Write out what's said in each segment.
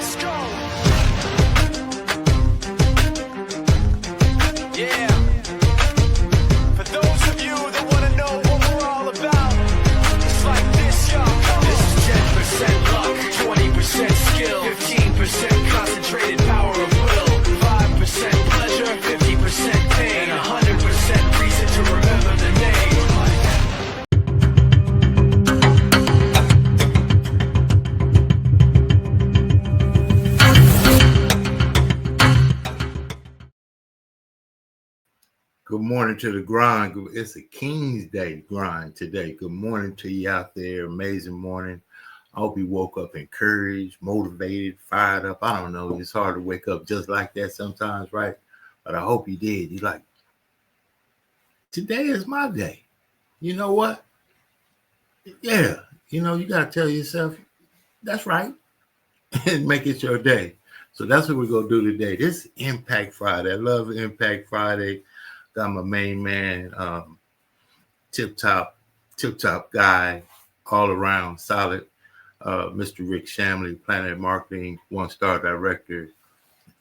Let's go. Yeah. For those of you that want to know what we're all about, it's like this, y'all. Come on. This is 10% luck, 20% skill, 15% concentrated power of will, 5% pleasure, 50% pain, and 100% reason to remember the name. Good morning to the grind. It's a King's Day grind today. Good morning to you out there. Amazing morning. I hope you woke up encouraged, motivated, fired up. I don't know. It's hard to wake up just like that sometimes, right? But I hope you did. You're like, today is my day. You know what? Yeah. You know, you got to tell yourself, that's right. And make it your day. So that's what we're going to do today. This Impact Friday. I love Impact Friday. Got my main man, tip-top guy, all around, solid, Mr. Rick Shamley, Planet Marketing, one-star director,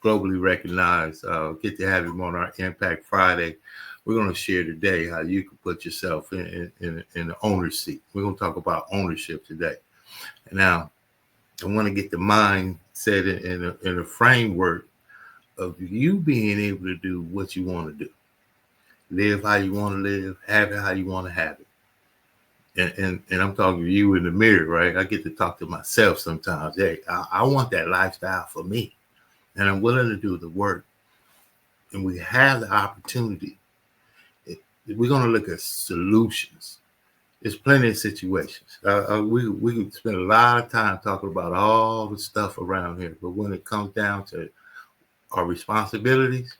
globally recognized. Get to have him on our Impact Friday. We're going to share today how you can put yourself in the owner's seat. We're going to talk about ownership today. And now, I want to get the mindset in a framework of you being able to do what you want to do. Live how you want to live, have it how you want to have it. And I'm talking to you in the mirror, right? I get to talk to myself sometimes. Hey, I want that lifestyle for me. And I'm willing to do the work. And we have the opportunity. We're going to look at solutions. There's plenty of situations. We could spend a lot of time talking about all the stuff around here. But when it comes down to our responsibilities,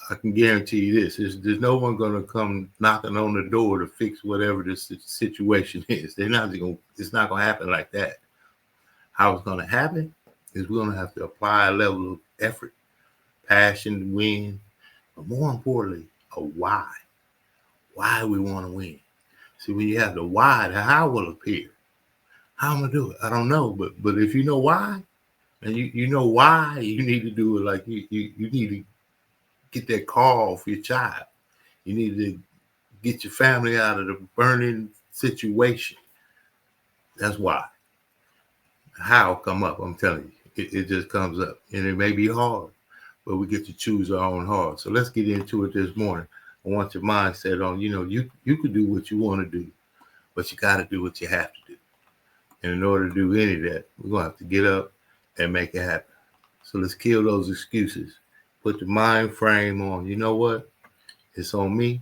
I can guarantee you this: there's no one going to come knocking on the door to fix whatever this situation is. It's not going to happen like that. How it's going to happen is we're going to have to apply a level of effort, passion to win, but more importantly, a why. Why we want to win. See, when you have the why, the how will appear. How I'm going to do it, I don't know. But if you know why, and you know why you need to do it, like you need to get that call for your child. You need to get your family out of the burning situation. That's why. How come up, I'm telling you. It just comes up. And it may be hard, but we get to choose our own heart. So let's get into it this morning. I want your mindset on, you can do what you want to do, but you got to do what you have to do. And in order to do any of that, we're going to have to get up and make it happen. So let's kill those excuses. Put the mind frame on, you know what? It's on me,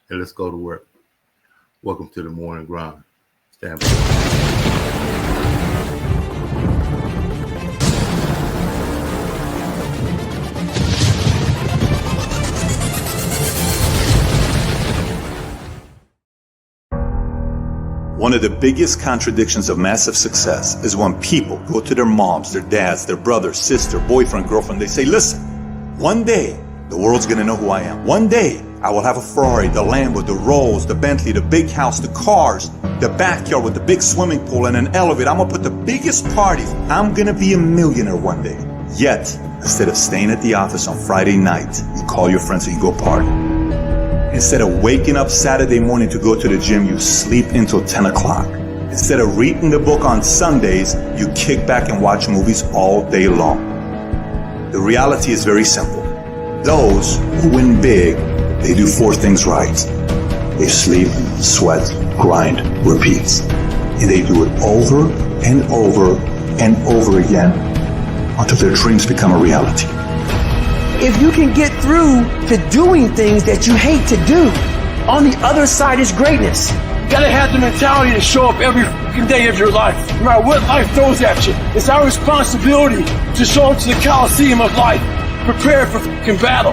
and let's go to work. Welcome to the Morning Grind. Stand by. One of the biggest contradictions of massive success is when people go to their moms, their dads, their brother, sister, boyfriend, girlfriend, they say, listen, one day, the world's gonna know who I am. One day, I will have a Ferrari, the Lambo, the Rolls, the Bentley, the big house, the cars, the backyard with the big swimming pool and an elevator. I'm gonna put the biggest parties. I'm gonna be a millionaire one day. Yet, instead of staying at the office on Friday night, you call your friends and you go party. Instead of waking up Saturday morning to go to the gym, you sleep until 10 o'clock. Instead of reading the book on Sundays, you kick back and watch movies all day long. The reality is very simple. Those who win big, they do four things right. They sleep, sweat, grind, repeat. And they do it over and over and over again until their dreams become a reality. If you can get through to doing things that you hate to do, on the other side is greatness. You gotta have the mentality to show up every fucking day of your life, no matter what life throws at you. It's our responsibility to show up to the Coliseum of life, prepared for fucking battle.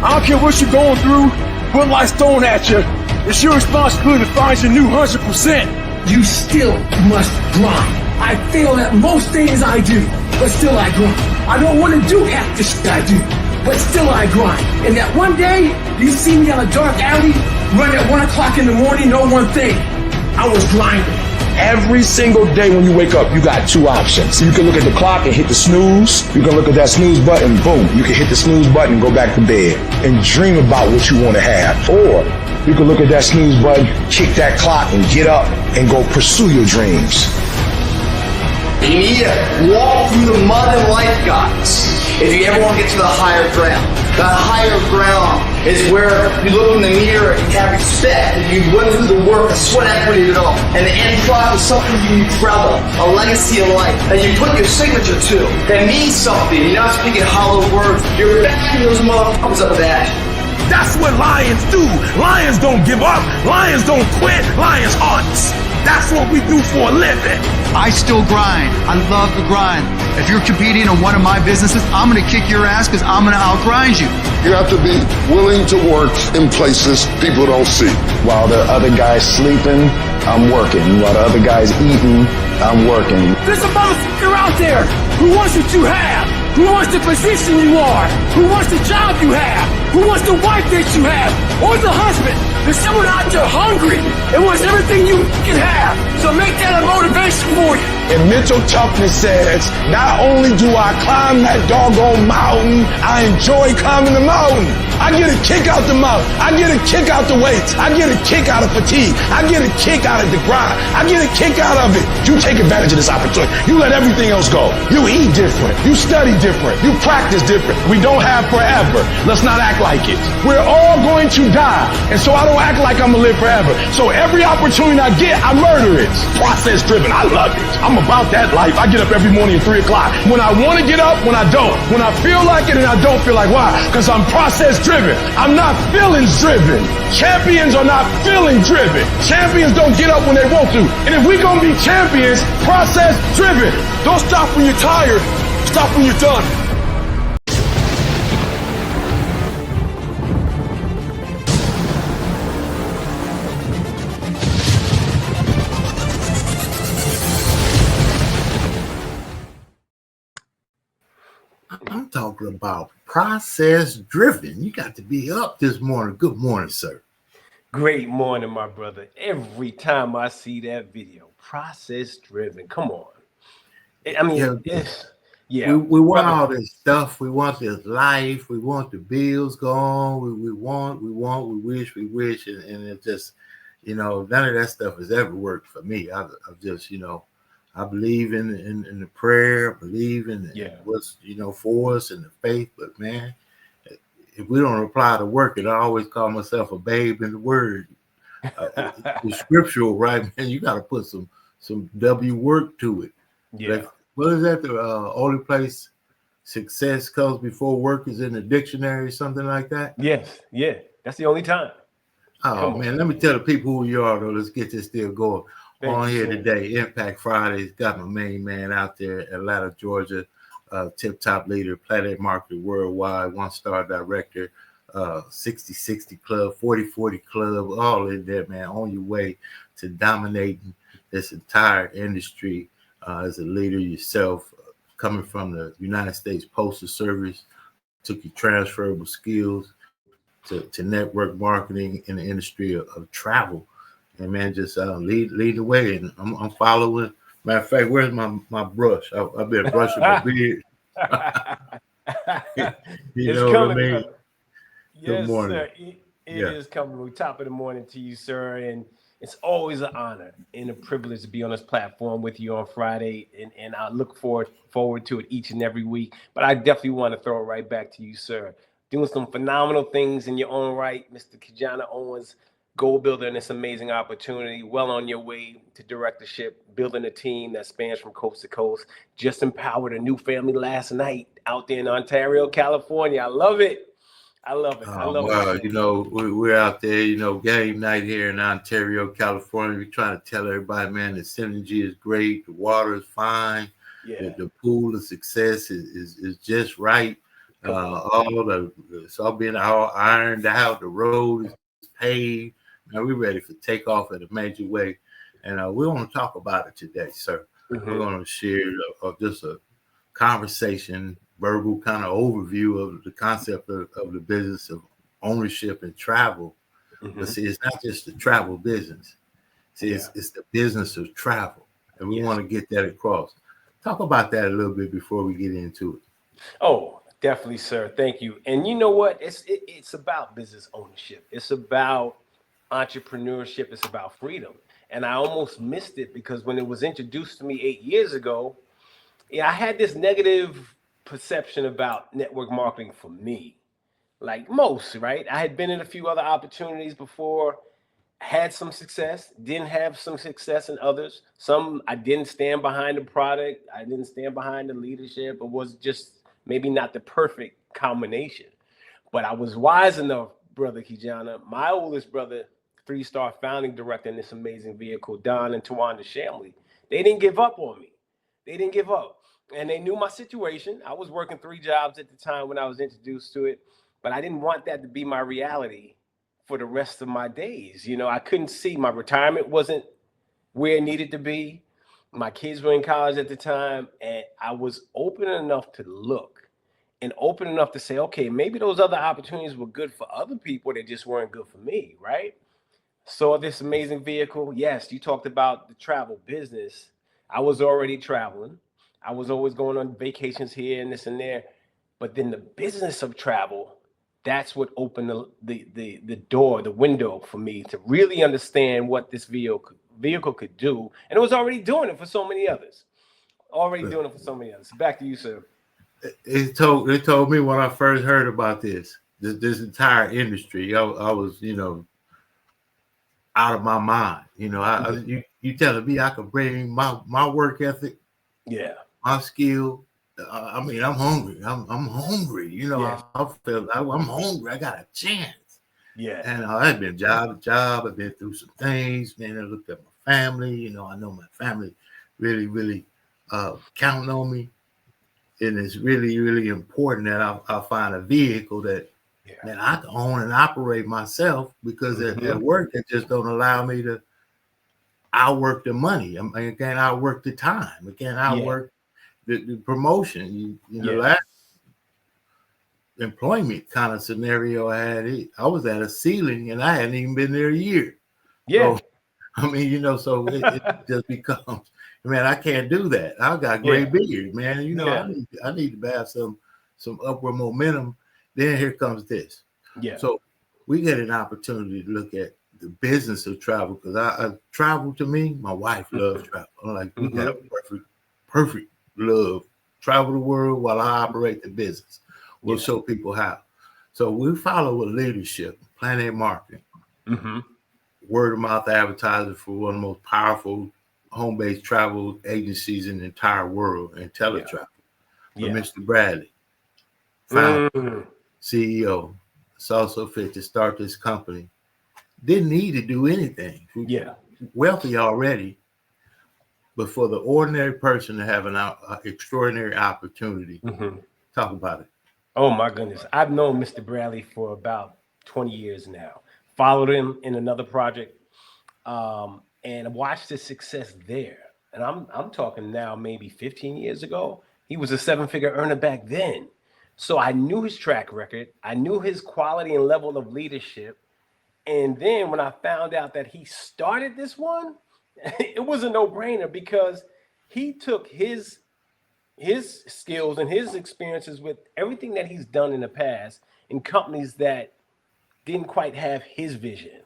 I don't care what you're going through, what life's throwing at you. It's your responsibility to find your new 100%. You still must grind. I fail at most things I do, but still I grind. I don't want to do half the shit I do, but still I grind. And that one day, you see me on a dark alley, run at 1 o'clock in the morning, know one thing, I was grinding. Every single day when you wake up, you got two options. You can look at the clock and hit the snooze. You can look at that snooze button, boom. You can hit the snooze button and go back to bed and dream about what you want to have. Or you can look at that snooze button, kick that clock and get up and go pursue your dreams. You need to walk through the mud and life, guys, if you ever want to get to the higher ground. The higher ground is where you look in the mirror and you have respect, and you went through the work, the sweat equity of it all. And the end product is something you travel, a legacy of life that you put your signature to, that means something. You're not speaking hollow words. You're backing those motherfuckers up with action. That's what lions do. Lions don't give up. Lions don't quit. Lions hunt. That's what we do for a living. I still grind. I love the grind. If you're competing in one of my businesses, I'm going to kick your ass because I'm going to outgrind you. You have to be willing to work in places people don't see. While the other guy's sleeping, I'm working. While the other guy's eating, I'm working. There's a motherfucker out there who wants what you have, who wants the position you are, who wants the job you have, who wants the wife that you have, or the husband. There's someone out there hungry and wants everything you can have. So make that a motivation for you. And mental toughness says, not only do I climb that doggone mountain, I enjoy climbing the mountain. I get a kick out the mountain. I get a kick out the weights. I get a kick out of fatigue. I get a kick out of the grind. I get a kick out of it. You take advantage of this opportunity. You let everything else go. You eat different. You study different. You practice different. We don't have forever. Let's not act like it. We're all going to die. And so I don't act like I'm going to live forever. So every opportunity I get, I murder it. Process driven. I love it. I'm about that life. I get up every morning at 3 o'clock. When I want to get up, when I don't. When I feel like it and I don't feel like, why? Because I'm process driven. I'm not feelings driven. Champions are not feeling driven. Champions don't get up when they want to. And if we're going to be champions, process driven. Don't stop when you're tired. Stop when you're done. I'm talking about process driven. You got to be up this morning. Good morning, sir. Great morning, my brother. Every time I see that video, process driven. Come on. I mean, we want all this stuff. We want this life. We want the bills gone. We wish. And it just, none of that stuff has ever worked for me. I've just, I believe in the prayer. I believe in what's for us and the faith. But man, if we don't apply the work, and I always call myself a babe in the word. The scriptural, right, man? You got to put some W work to it. Yeah. Like, what is that? The only place success comes before work is in the dictionary, something like that. Yes, yeah. That's the only time. Oh man, let me tell the people who you are though. Let's get this deal going. On here today, Impact Fridays, got my main man out there, Atlanta, Georgia, tip-top leader, Planet Marketer Worldwide, one-star director, 60-60 Club, 40-40 Club, all in there, man, on your way to dominating this entire industry as a leader yourself, coming from the United States Postal Service, took your transferable skills to network marketing in the industry of travel. And man, just lead the way, and I'm following. Matter of fact, where's my brush? I've been brushing my beard. It's know coming, what I mean? brother. Good morning. Sir. It is coming. Top of the morning to you, sir, and it's always an honor and a privilege to be on this platform with you on Friday, and I look forward to it each and every week. But I definitely want to throw it right back to you, sir. Doing some phenomenal things in your own right, Mr. KeJohnna Owens. Goal builder in this amazing opportunity, well on your way to directorship, building a team that spans from coast to coast. Just empowered a new family last night out there in Ontario, California. I love it. I love it. I love it. We're out there, game night here in Ontario, California. We're trying to tell everybody, man, the synergy is great. The water is fine. Yeah. The pool of success is just right. It's all being all ironed out. The road is paved. Now we're ready for takeoff in a major way, and we want to talk about it today, sir. Mm-hmm. We're going to share just a conversation, verbal kind of overview of the concept of the business of ownership and travel. Mm-hmm. But see, it's not just the travel business. See, it's the business of travel, and we want to get that across. Talk about that a little bit before we get into it. Oh, definitely, sir. Thank you. And you know what? It's about business ownership. It's about entrepreneurship. It's about freedom. And I almost missed it because when it was introduced to me 8 years ago, I had this negative perception about network marketing for me. Like most, right? I had been in a few other opportunities before, had some success, didn't have some success in others. Some I didn't stand behind the product, I didn't stand behind the leadership. It was just maybe not the perfect combination. But I was wise enough, brother KeJohnna, my oldest brother, 3-star founding director in this amazing vehicle, Don and Tawanda Shamley. They didn't give up on me. They didn't give up. And they knew my situation. I was working 3 jobs at the time when I was introduced to it, but I didn't want that to be my reality for the rest of my days. You know, I couldn't see my retirement wasn't where it needed to be. My kids were in college at the time, and I was open enough to look and open enough to say, okay, maybe those other opportunities were good for other people. They just weren't good for me, right? Saw this amazing vehicle. Yes, you talked about the travel business. I was already traveling. I was always going on vacations here and this and there. But then the business of travel, that's what opened the door, the window for me to really understand what this vehicle could do. And it was already doing it for so many others. Back to you, sir. It told me when I first heard about this entire industry, I was, out of my mind. You telling me I could bring my work ethic, my skill. I'm hungry. I'm hungry. I felt I'm hungry. I got a chance. Yeah. And I've been job to job. I've been through some things. Man, I looked at my family. I know my family really, really counting on me. And it's really, really important that I find a vehicle that man, I can own and operate myself, because at work it just don't allow me to outwork the money. I can't outwork the time. I can't outwork the promotion. The last employment kind of scenario I had, I was at a ceiling and I hadn't even been there a year. Yeah. So, so it just becomes, man, I can't do that. I got gray beard, man. I need to have some upward momentum. Then here comes this. Yeah. So we get an opportunity to look at the business of travel, because I travel. To me, my wife loves travel. I'm like, we got perfect love. Travel the world while I operate the business. We'll show people how. So we follow with leadership, Planet Marketing, word of mouth advertising for one of the most powerful home-based travel agencies in the entire world, and teletravel. Mr. Bradley, founder, CEO, saw so fit to start this company. Didn't need to do anything. Wealthy already, but for the ordinary person to have an extraordinary opportunity. Talk about it. Oh my goodness. I've known Mr. Bradley for about 20 years now. Followed him in another project, and watched his success there. And I'm talking now maybe 15 years ago. He was a 7-figure earner back then. So I knew his track record. I knew his quality and level of leadership. And then when I found out that he started this one, it was a no-brainer, because he took his skills and his experiences with everything that he's done in the past in companies that didn't quite have his vision,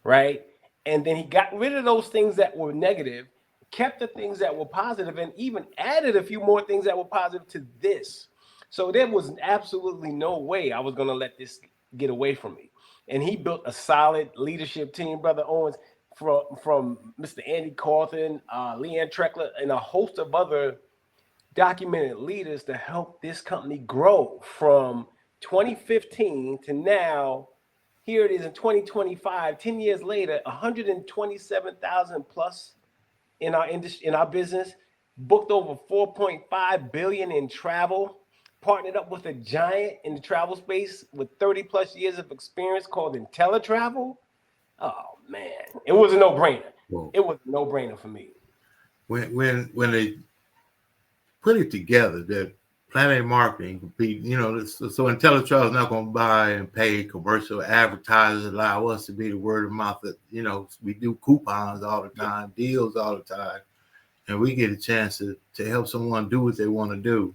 right? And then he got rid of those things that were negative, kept the things that were positive, and even added a few more things that were positive to this. So there was absolutely no way I was going to let this get away from me. And he built a solid leadership team, Brother Owens, from Mr. Andy Cawthon, Leanne Treckler, and a host of other documented leaders to help this company grow from 2015 to now. Here it is in 2025, 10 years later, 127,000 plus in our industry, in our business, booked over 4.5 billion in travel, partnered up with a giant in the travel space with 30 plus years of experience called IntelliTravel. Oh man, it was a no-brainer. It was a no-brainer for me. When they put it together, that Planet Marketing compete, so IntelliTrail is not going to buy and pay commercial advertisers, allow us to be the word of mouth that, we do coupons all the time, deals all the time, and we get a chance to help someone do what they want to do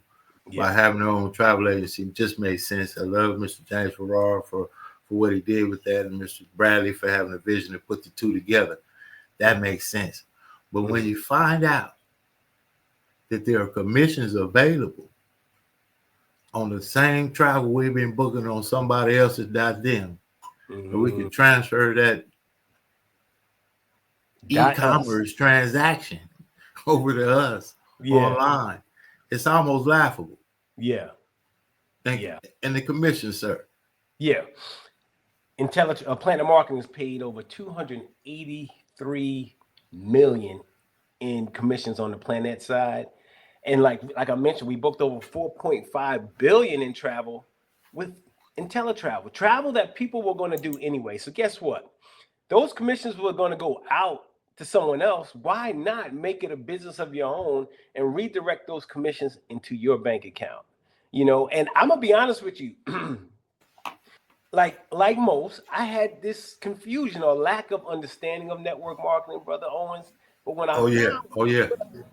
by having their own travel agency. It just made sense. I love Mr. James Farrar for what he did with that, and Mr. Bradley for having a vision to put the two together. That makes sense. But when you find out that there are commissions available on the same travel we've been booking on somebody else's .them, and we can transfer that e-commerce transaction over to us online, it's almost laughable. Yeah. And the commission, sir. Yeah. Planet Marketing has paid over $283 million in commissions on the Planet side. And like I mentioned, we booked over $4.5 billion in travel with IntelliTravel, travel that people were going to do anyway. So guess what? Those commissions were going to go out to someone else. Why not make it a business of your own and redirect those commissions into your bank account? And I'm gonna be honest with you. like most, I had this confusion or lack of understanding of network marketing, Brother Owens. But when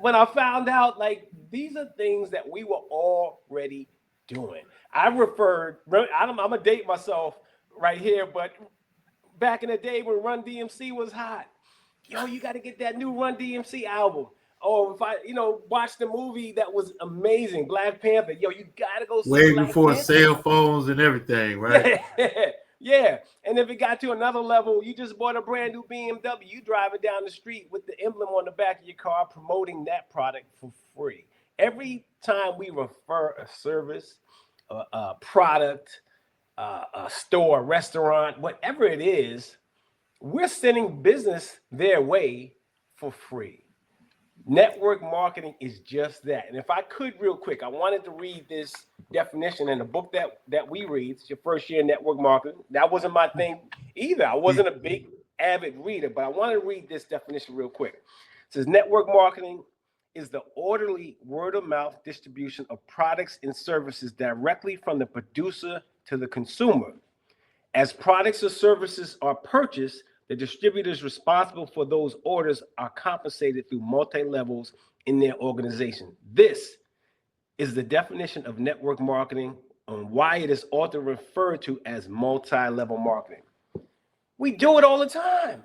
when I found out, like, these are things that we were already doing. I'm gonna date myself right here, but back in the day when Run DMC was hot, you got to get that new Run DMC album. Or if I, watch the movie that was amazing, Black Panther. You got to go see way Black before Panther. Cell phones and everything, right? Yeah. And if it got to another level, you just bought a brand new BMW. You drive it down the street with the emblem on the back of your car promoting that product for free. Every time we refer a service, a product, a store, a restaurant, whatever it is, we're sending business their way for free. Network marketing is just that. And if I could real quick, I wanted to read this definition in the book that we read. It's your first year in network marketing. That wasn't my thing either. I wasn't a big avid reader, but I wanted to read this definition real quick. It says network marketing is the orderly word-of-mouth distribution of products and services directly from the producer to the consumer. As products or services are purchased, the distributors responsible for those orders are compensated through multi-levels in their organization. This is the definition of network marketing and why it is often referred to as multi-level marketing. We do it all the time.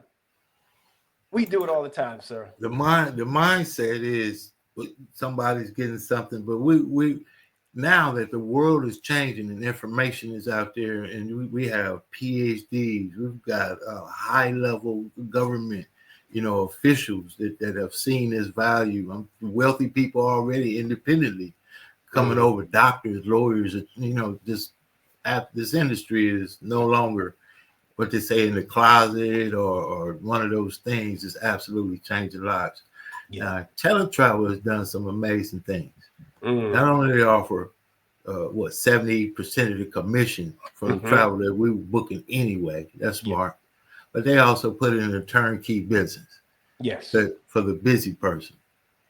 We do it all the time, sir. The mindset is somebody's getting something, but we now that the world is changing and information is out there, and we have PhDs, we've got high-level government, officials that have seen this value. Wealthy people already independently coming over, doctors, lawyers. This industry is no longer what they say in the closet or one of those things. Is absolutely changing lives. IntelliTravel has done some amazing things. Not only they offer 70% of the commission for the travel that we were booking anyway. That's smart. But they also put it in a turnkey business. Yes. For the busy person.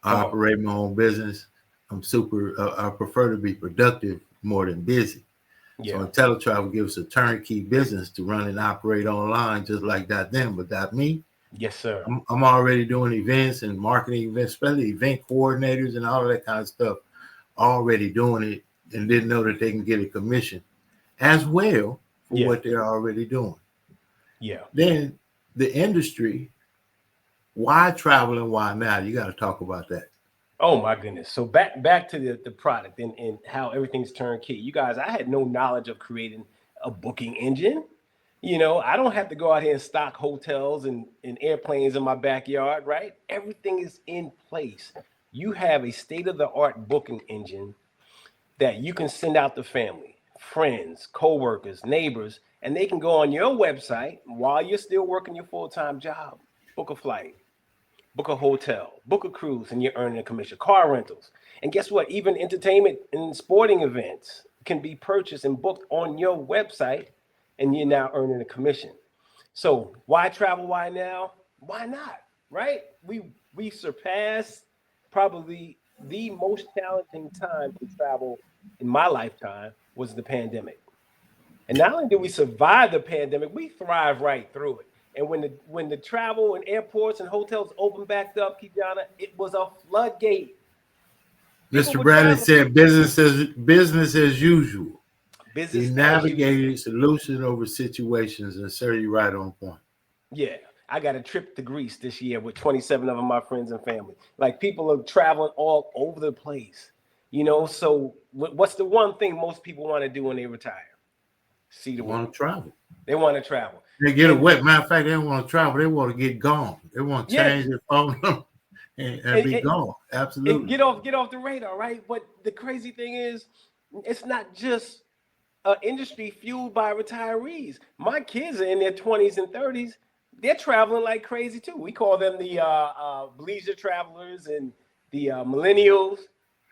I operate my own business. I prefer to be productive more than busy. So IntelliTravel gives us a turnkey business to run and operate online just like them, but not me. Yes, sir. I'm already doing events and marketing events, especially event coordinators and all of that kind of stuff. Already doing it and didn't know that they can get a commission as well for what they're already doing. Yeah. Then the industry, why travel and why now? You got to talk about that. Oh my goodness. So back to the product and how everything's turnkey. You guys, I had no knowledge of creating a booking engine. I don't have to go out here and stock hotels and airplanes in my backyard, right? Everything is in place. You have a state-of-the-art booking engine that you can send out to family, friends, coworkers, neighbors, and they can go on your website while you're still working your full-time job, book a flight, book a hotel, book a cruise, and you're earning a commission, car rentals. And guess what? Even entertainment and sporting events can be purchased and booked on your website, and you're now earning a commission. So why travel? Why now? Why not? Right? We surpassed probably the most challenging time to travel in my lifetime was the pandemic. And not only did we survive the pandemic, we thrived right through it. And when the travel and airports and hotels opened back up, KeJohnna, it was a floodgate. Mr. Bradley said business as usual. He navigated solution over situations, and sir, you're right on point. Yeah. I got a trip to Greece this year with 27 of my friends and family. Like, people are traveling all over the place, you know. So what's the one thing most people want to do when they retire? See the world. Want to travel. They want to travel. They get away. Matter of fact, they don't want to travel. They want to get gone. They want to change their phone and be gone. Absolutely. And get off the radar, right? But the crazy thing is, it's not just an industry fueled by retirees. My kids are in their 20s and 30s. They're traveling like crazy too. We call them the leisure travelers and the millennials.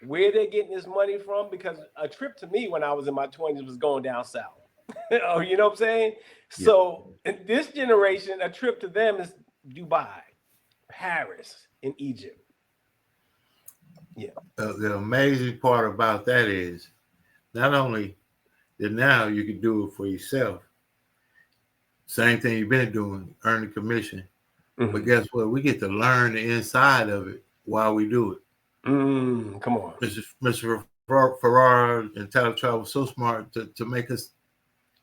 Where they're getting this money from? Because a trip to me when I was in my 20s was going down south. Oh, you know what I'm saying? Yeah. So in this generation, a trip to them is Dubai, Paris, and Egypt. Yeah. The amazing part about that is not only that now you can do it for yourself, same thing you've been doing, earn the commission. Mm-hmm. But guess what? We get to learn the inside of it while we do it. Come on. Mr. Ferrara and Travel was so smart to make us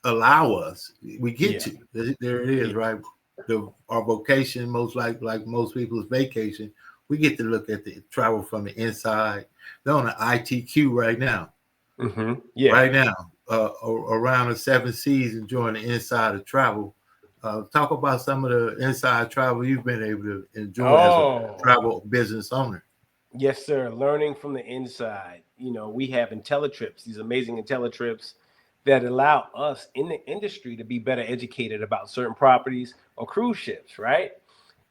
allow us. We get to. There it is, right? Our vocation, like most people's vacation, we get to look at the travel from the inside. They're on the ITQ right now. Mm-hmm. Yeah. Right now. Around the 7 Seas, enjoying the inside of travel. Talk about some of the inside travel you've been able to enjoy as a travel business owner. Yes, sir. Learning from the inside. You know, we have IntelliTrips, these amazing IntelliTrips that allow us in the industry to be better educated about certain properties or cruise ships, right?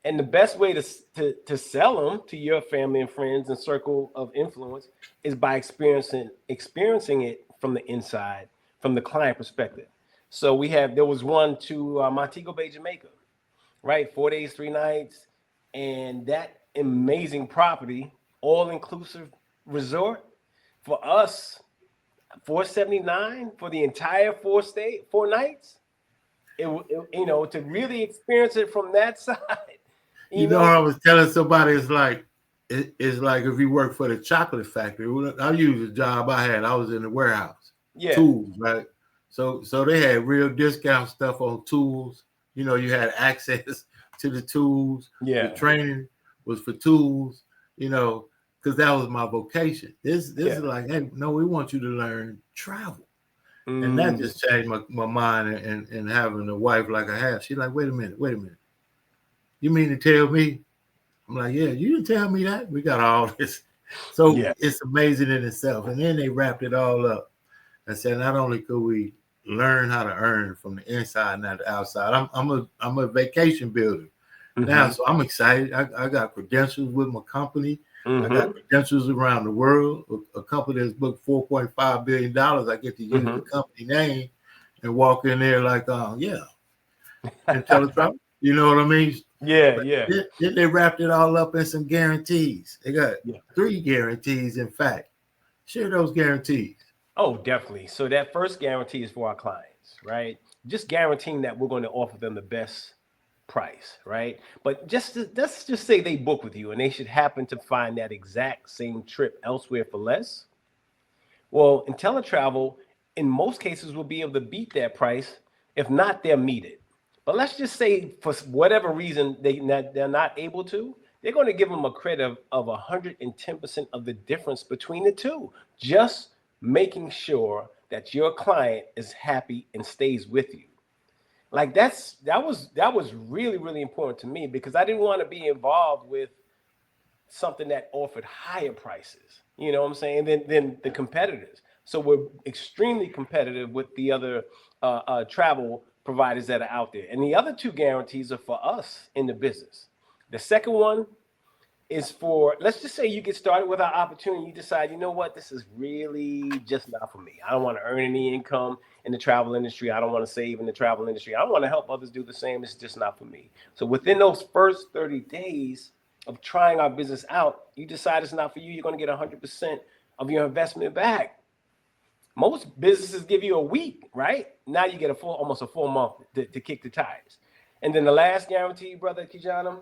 And the best way to sell them to your family and friends and circle of influence is by experiencing it from the inside, from the client perspective. So there was one to Montego Bay, Jamaica, right? 4 days, 3 nights. And that amazing property, all-inclusive resort, for us, $479 for the entire 4 nights. To really experience it from that side. You know, I was telling somebody, it's like if you work for the chocolate factory. I used a job I had. I was in the warehouse. Yeah. Tools, right? So they had real discount stuff on tools. You know, you had access to the tools. Yeah. The training was for tools, you know, because that was my vocation. This is like, hey, no, we want you to learn travel. And that just changed my mind and having a wife like I have. She's like, wait a minute. You mean to tell me? I'm like, yeah, you didn't tell me that. We got all this. So it's amazing in itself. And then they wrapped it all up and said, not only could we learn how to earn from the inside, not the outside. I'm a vacation builder now, so I'm excited. I got credentials with my company. I got credentials around the world. A company that's booked $4.5 billion. I get to use the company name and walk in there like, and tell the you know what I mean? Yeah, but Then they wrapped it all up in some guarantees. They got 3 guarantees, in fact. Share those guarantees. Oh, definitely. So that first guarantee is for our clients, right? Just guaranteeing that we're going to offer them the best price, right? But let's just say they book with you and they should happen to find that exact same trip elsewhere for less. Well, IntelliTravel, in most cases, will be able to beat that price. If not, they'll meet it. But let's just say for whatever reason they're not able to, they're going to give them a credit of 110% of the difference between the two, just making sure that your client is happy and stays with you. Like that was really, really important to me because I didn't want to be involved with something that offered higher prices, you know what I'm saying, than the competitors. So we're extremely competitive with the other travel providers that are out there. And the other 2 guarantees are for us in the business. The second one is for, let's just say you get started with our opportunity. You decide, you know what, this is really just not for me. I don't want to earn any income in the travel industry. I don't want to save in the travel industry. I want to help others do the same. It's just not for me. So within those first 30 days, of trying our business out, you decide it's not for you, you're going to get 100% of your investment back. Most businesses give you a week, right? Now you get almost a full month to kick the tires. And then the last guarantee, brother KeJohnna,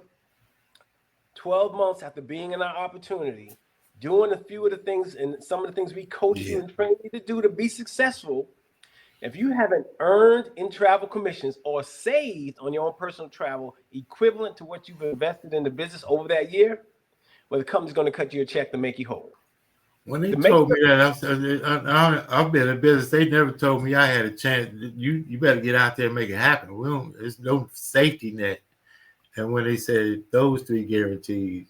12 months after being in our opportunity, doing a few of the things and some of the things we coach you and train you to do to be successful. If you haven't earned in travel commissions or saved on your own personal travel equivalent to what you've invested in the business over that year, well, the company's going to cut you a check to make you whole. When they told me that, I said, I've been in business. They never told me I had a chance. You better get out there and make it happen. There's no safety net. And when they said those 3 guarantees,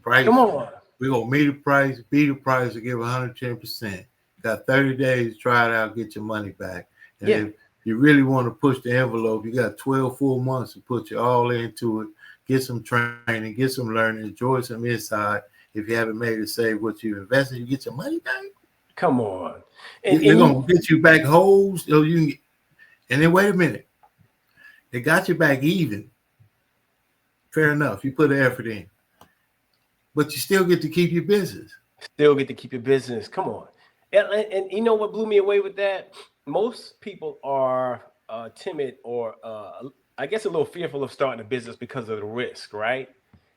price, come on, we're going to meet the price, beat the price, and give 110%. Got 30 days to try it out, get your money back. And if you really want to push the envelope, you got 12 full months to put you all into it, get some training, get some learning, enjoy some insight. If you haven't made it save what you invested, you get your money back. Come on. They're going to get you back whole. So and then wait a minute. They got you back even. Fair enough. You put the effort in. But you still get to keep your business. Still get to keep your business. Come on. And you know what blew me away with that? Most people are timid or I guess a little fearful of starting a business because of the risk, right?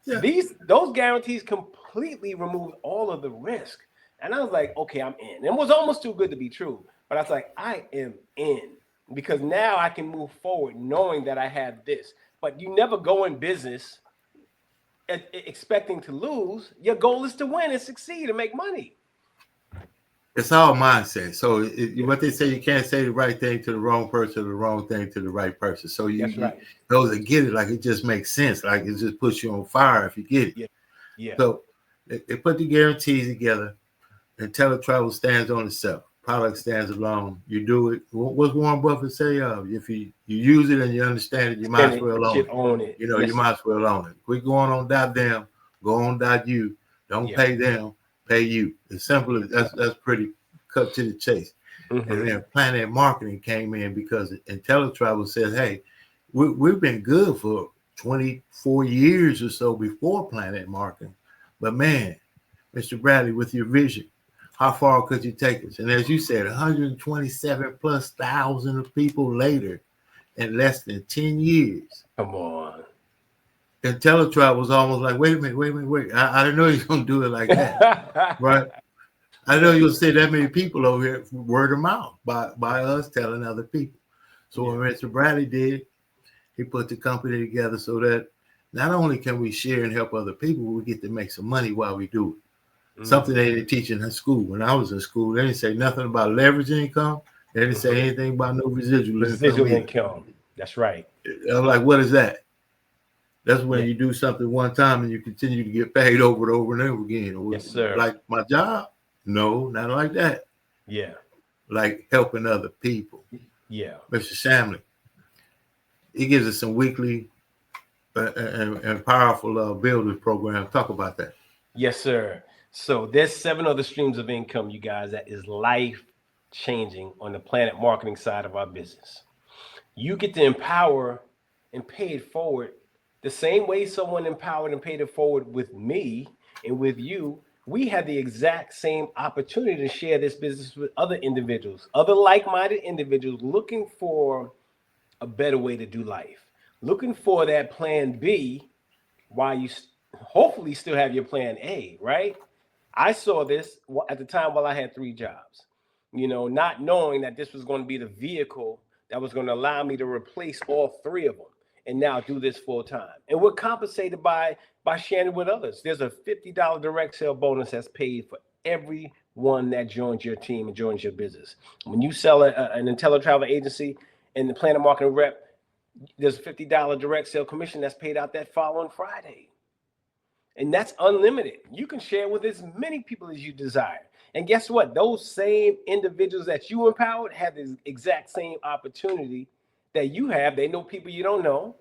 Yeah. Those guarantees completely removed all of the risk. And I was like, okay, I'm in. It was almost too good to be true. But I was like, I am in. Because now I can move forward knowing that I have this. But you never go in business expecting to lose. Your goal is to win and succeed and make money. It's all mindset. So what they say, you can't say the right thing to the wrong person or the wrong thing to the right person. So those that get it, like it just makes sense. Like it just puts you on fire if you get it. Yeah. So they put the guarantees together, and teletravel stands on itself. Product stands alone. You do it. What's Warren Buffett say? If you use it and you understand it, you might as well own it. You know, you might as well own it. Quit going on .them, go on .you. Don't pay them, pay you. As simple as that's pretty cut to the chase. Mm-hmm. And then Planet Marketing came in because IntelliTravel says, hey, we've been good for 24 years or so before Planet Marketing. But man, Mr. Bradley, with your vision, how far could you take us? And as you said, 127,000+ of people later in less than 10 years. Come on. And teletravel was almost like, wait a minute. I didn't know you was going to do it like that. Right? I know you'll see that many people over here, word of mouth, by us telling other people. So what Mr. Bradley did, he put the company together so that not only can we share and help other people, we get to make some money while we do it. Mm-hmm. Something they didn't teach in school. When I was in school, they didn't say nothing about leverage income. They didn't say anything about no residual income. That's right. I'm like, what is that? That's when you do something one time and you continue to get paid over and over and over again. Yes, sir. Like my job? No, not like that. Yeah. Like helping other people. Yeah. Mr. Shamley, he gives us some weekly and powerful builders program. Talk about that. Yes, sir. So there's 7 other streams of income, you guys, that is life-changing on the Planet Marketing side of our business. You get to empower and pay it forward the same way someone empowered and paid it forward with me and with you. We had the exact same opportunity to share this business with other individuals, other like-minded individuals looking for a better way to do life, looking for that plan B while you hopefully still have your plan A, right? I saw this at the time while I had 3 jobs, not knowing that this was going to be the vehicle that was going to allow me to replace all 3 of them and now do this full time. And we're compensated by sharing with others. There's a $50 direct sale bonus that's paid for everyone that joins your team and joins your business. When you sell an IntelliTravel agency and the Planet Marketing rep, there's a $50 direct sale commission that's paid out that following Friday. And that's unlimited. You can share with as many people as you desire. And guess what? Those same individuals that you empowered have the exact same opportunity that you have. They know people you don't know.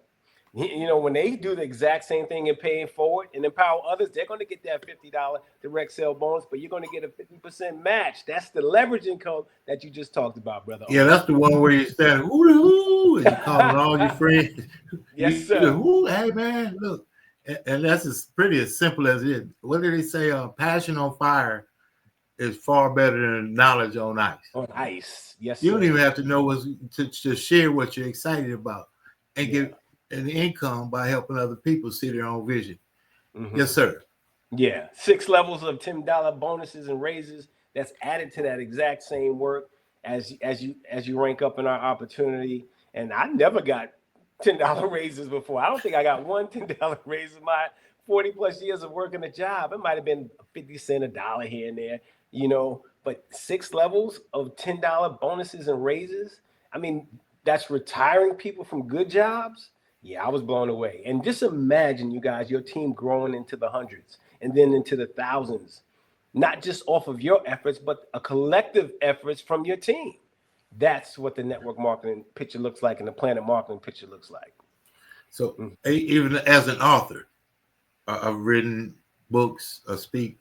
When they do the exact same thing and pay it forward and empower others, they're going to get that $50 direct sale bonus, but you're going to get a 50% match. That's the leverage income that you just talked about, brother. Yeah, that's the one where you stand, ooh, and you calling all your friends. Yes, sir. Ooh, hey, man, look. And that's as simple as it is. What did they say? Passion on fire is far better than knowledge on ice. On ice, yes. You don't even have to know to share what you're excited about and get an income by helping other people see their own vision. Mm-hmm. Yes, sir. Yeah, 6 levels of $10 bonuses and raises. That's added to that exact same work as you rank up in our opportunity. And I never got $10 raises before. I don't think I got one $10 raise in my 40 plus years of working a job. It might have been 50 cents, $1 here and there, but 6 levels of $10 bonuses and raises. I mean, that's retiring people from good jobs. Yeah, I was blown away. And just imagine, you guys, your team growing into the hundreds and then into the thousands, not just off of your efforts, but a collective efforts from your team. That's what the network marketing picture looks like and the planet marketing picture looks like. So even as an author, I've written books, I speak.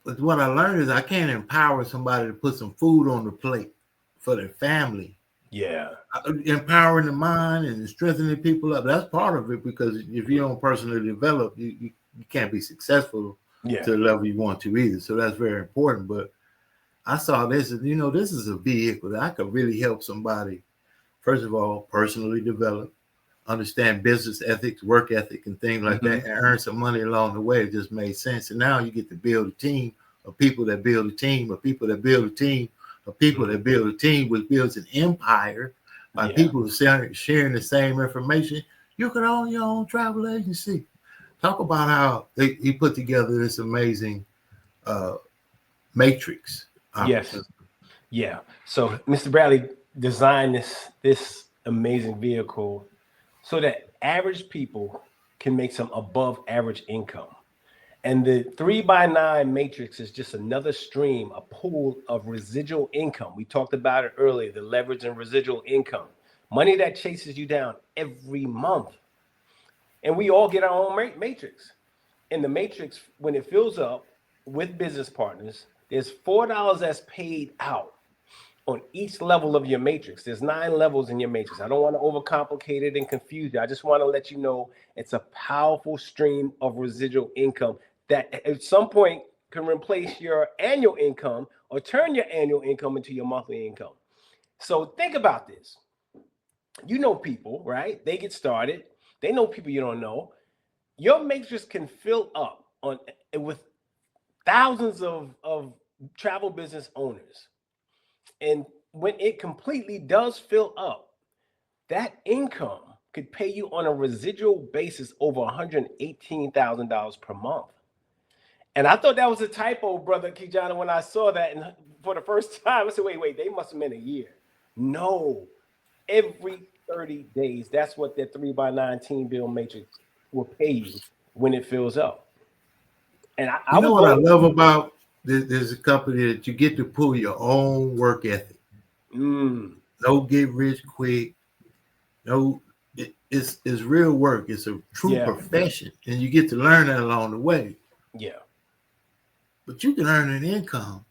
But what I learned is I can't empower somebody to put some food on the plate for their family. Yeah. Empowering the mind and strengthening people up. That's part of it, because if you don't personally develop, you can't be successful to the level you want to either. So that's very important. But I saw this, and this is a vehicle that I could really help somebody, first of all, personally develop, understand business ethics, work ethic, and things like that, and earn some money along the way. It just made sense. And now you get to build a team of people that build a team of people that build a team of people that build a team, which builds an empire by people sharing the same information. You can own your own travel agency. Talk about how he put together this amazing matrix. Yes. Yeah. So Mr. Bradley designed this amazing vehicle so that average people can make some above average income. And the 3x9 matrix is just another stream, a pool of residual income. We talked about it earlier, the leverage and residual income, money that chases you down every month. And we all get our own matrix. And the matrix, when it fills up with business partners, there's $4 that's paid out on each level of your matrix. There's 9 levels in your matrix. I don't want to overcomplicate it and confuse you. I just want to let you know it's a powerful stream of residual income that at some point can replace your annual income or turn your annual income into your monthly income. So think about this. People, right? They get started. They know people you don't know. Your matrix can fill up with thousands of travel business owners. And when it completely does fill up, that income could pay you on a residual basis over $118,000 per month. And I thought that was a typo, brother KeJohnna, when I saw that. And for the first time, I said, wait, they must have meant a year. No, every 30 days, that's what that 3x9 team build matrix will pay you when it fills up. And I what I love about there's a company that you get to pull your own work ethic. No get rich quick. No, it's real work. It's a true profession, and you get to learn that along the way. Yeah. But you can earn an income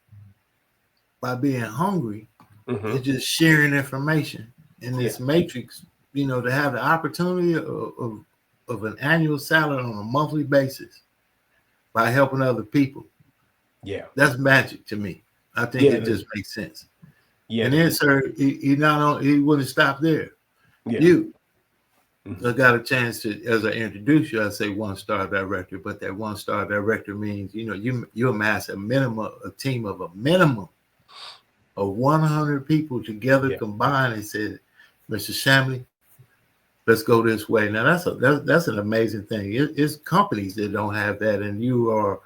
by being hungry and just sharing information in this matrix. To have the opportunity of an annual salary on a monthly basis by helping other people. Yeah, that's magic to me. I think it just makes sense. Yeah, and then, sir, he wouldn't stop there. Yeah. I got a chance to, as I introduce you, I say 1-star director, but that 1-star director means you amass a team of a minimum of 100 people together combined and said, Mr. Shamley, let's go this way. Now that's an amazing thing. It's companies that don't have that, and you are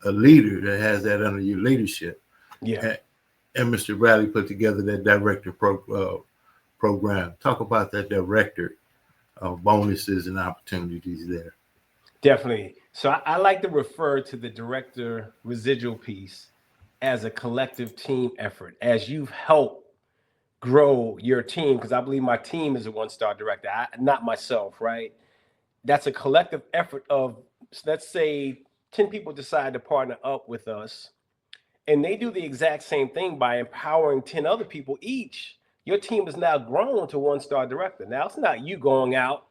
a leader that has that under your leadership. Yeah. And Mr. Bradley put together that director program. Talk about that director bonuses and opportunities there. Definitely. So I like to refer to the director residual piece as a collective team effort, as you've helped grow your team, because I believe my team is a 1-star director, not myself, right? That's a collective effort of, let's say 10 people decide to partner up with us, and they do the exact same thing by empowering 10 other people each. Your team is now grown to 1-star director. Now it's not you going out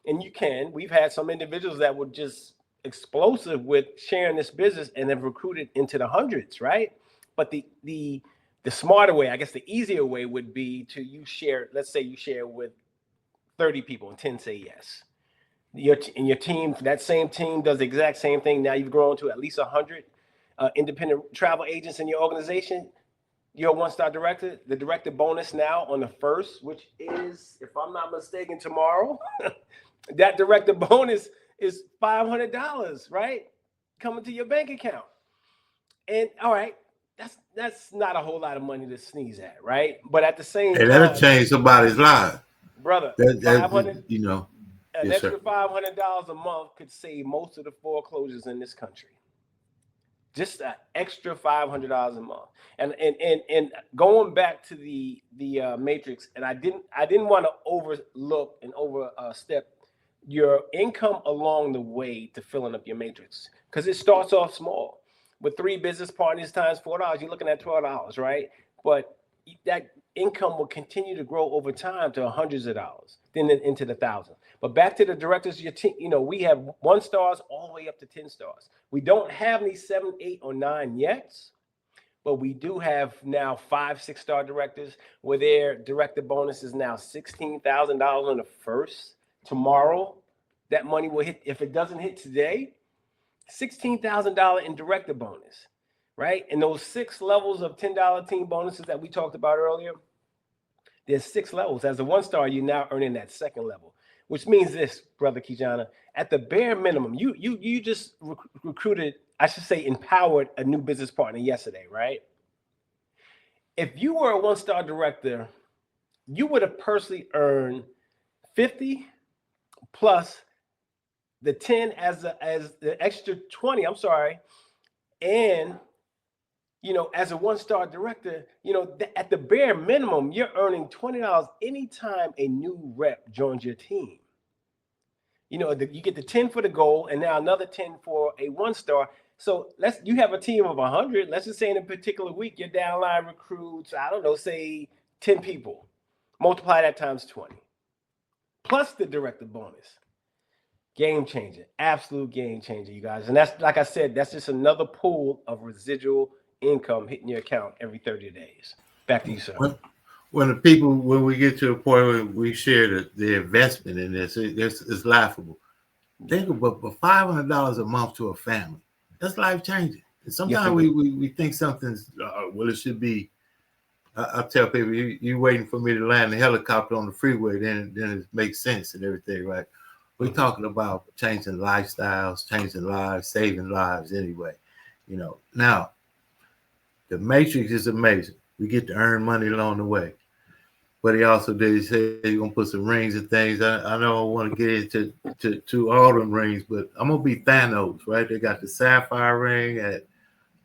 And we've had some individuals that were just explosive with sharing this business and have recruited into the hundreds, right? But the smarter way, I guess the easier way would be to let's say you share with 30 people and 10 say yes. Your team, that same team does the exact same thing. Now you've grown to at least 100 independent travel agents in your organization. You're a one-star director. The director bonus now on the 1st, which is, if I'm not mistaken, tomorrow, that director bonus is $500, right? Coming to your bank account. And all right, that's not a whole lot of money to sneeze at, right? But at the same time, that'll change somebody's life, brother. $500, an extra $500 a month could save most of the foreclosures in this country. Just an extra $500 a month, and going back to the matrix, and I didn't want to overlook and overstep your income along the way to filling up your matrix, because it starts off small with 3 business partners times $4. You're looking at $12, right? But that income will continue to grow over time to hundreds of dollars, then into the thousands. But back to the directors, your team, we have 1 stars all the way up to 10 stars. We don't have any 7, 8, or 9 yet, but we do have now 5, 6-star directors where their director bonus is now $16,000 on the 1st. Tomorrow, that money will hit. If it doesn't hit today, $16,000 in director bonus, right? And those 6 levels of $10 team bonuses that we talked about earlier, there's 6 levels. As a 1-star, you're now earning that 2nd level, which means this, brother KeJohnna, at the bare minimum, you just recruited, I should say, empowered a new business partner yesterday, right? If you were a 1-star director, you would have personally earned 50 plus the 10 as the extra 20, and as a 1-star director, at the bare minimum, you're earning $20 anytime a new rep joins your team. You get the 10 for the goal, and now another 10 for a 1-star. So you have a team of 100. Let's just say in a particular week, your downline recruits, I don't know, say 10 people. Multiply that times 20. Plus the director bonus. Game changer, absolute game changer, you guys. And that's, like I said, that's just another pool of residual income hitting your account every 30 days. Back to you, sir. When we get to a point where we share the investment in this, it's laughable. Think about $500 a month to a family. That's life changing. And sometimes we think something's it should be. I tell people, you waiting for me to land the helicopter on the freeway, then it makes sense and everything, right? We're talking about changing lifestyles, changing lives, saving lives anyway. Now, the matrix is amazing. We get to earn money along the way. But he also did say he's going to put some rings and things. I know I want to get into to all them rings, but I'm going to be Thanos, right? They got the sapphire ring at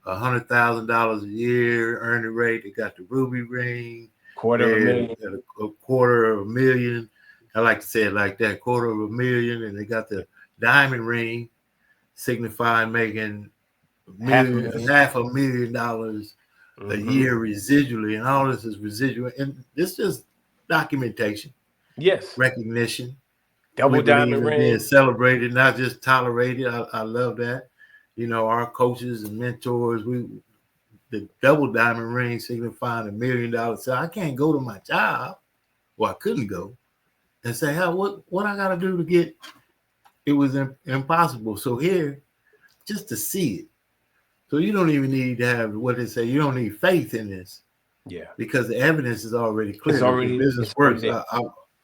$100,000 a year earning rate. They got the ruby ring. $250,000. I like to say it like that, $250,000. And they got the diamond ring signifying making $500,000 a year residually. And all this is residual. And this is documentation. Yes. Recognition. Double diamond ring. Being celebrated, not just tolerated. I love that. Our coaches and mentors, the double diamond ring signifying $1 million. So I can't go to my job, or I couldn't go, and say, what I got to do to get it was impossible. So here, just to see it. So you don't even need to have what they say. You don't need faith in this. Yeah. Because the evidence is already clear. It's already, the business works.